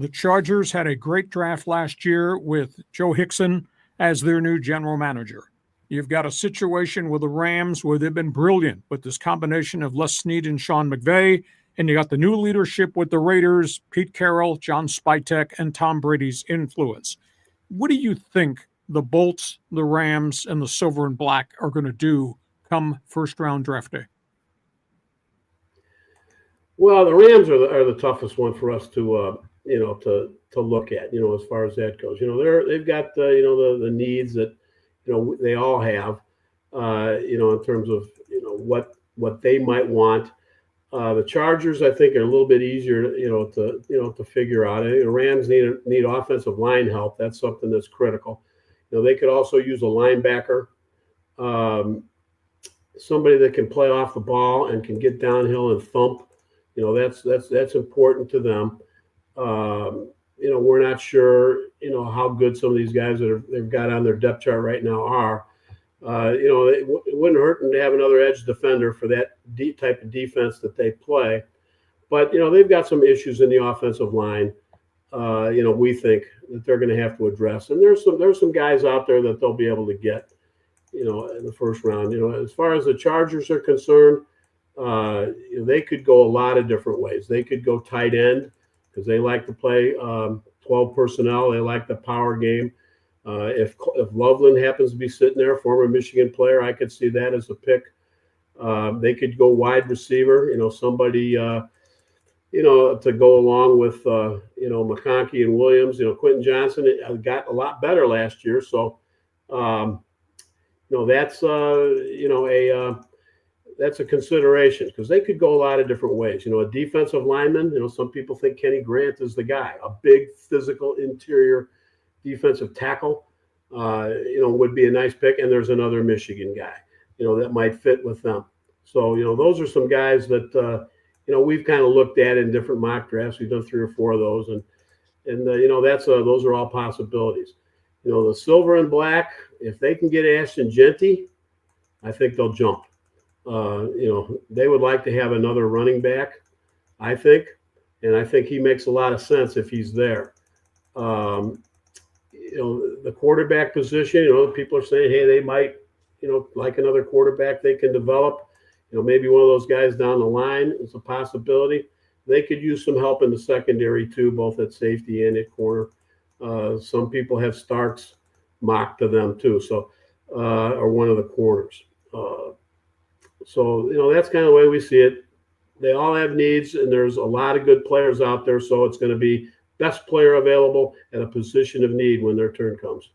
The Chargers had a great draft last year with Joe Hickson as their new general manager. You've got a situation with the Rams where they've been brilliant with this combination of Les Snead and Sean McVay, and you got the new leadership with the Raiders, Pete Carroll, John Spytek, and Tom Brady's influence. What do you think the Bolts, the Rams, and the Silver and Black are going to do come first-round draft day? Well, the Rams are the toughest one for us to look at, as far as that goes. They've got the needs that they all have, in terms of what they might want. The Chargers, I think, are a little bit easier, to figure out. The Rams need offensive line help. That's something that's critical. They could also use a linebacker, somebody that can play off the ball and can get downhill and thump. That's important to them. We're not sure, how good some of these guys that they've got on their depth chart right now are. It wouldn't hurt them to have another edge defender for that type of defense that they play. But, they've got some issues in the offensive line, we think that they're going to have to address. And there's some guys out there that they'll be able to get, in the first round. As far as the Chargers are concerned, they could go a lot of different ways. They could go tight end because they like to play 12 personnel. They like the power game. If Loveland happens to be sitting there, former Michigan player, I could see that as a pick. They could go wide receiver, somebody, to go along with, McConkey and Williams. Quentin Johnson got a lot better last year. So, that's a consideration because they could go a lot of different ways. A defensive lineman, some people think Kenny Grant is the guy, a big physical interior defensive tackle, would be a nice pick. And there's another Michigan guy, that might fit with them. So, those are some guys that, we've kind of looked at in different mock drafts. We've done 3 or 4 of those. And those are all possibilities. The Silver and Black, if they can get Ashton Genty, I think they'll jump. They would like to have another running back, I think. And I think he makes a lot of sense if he's there. The quarterback position, people are saying, hey, they might, like another quarterback they can develop. Maybe one of those guys down the line is a possibility. They could use some help in the secondary too, both at safety and at corner. Some people have Starks mocked to them too, so or one of the corners. So that's kind of the way we see it. They all have needs, and there's a lot of good players out there, so it's going to be best player available at a position of need when their turn comes.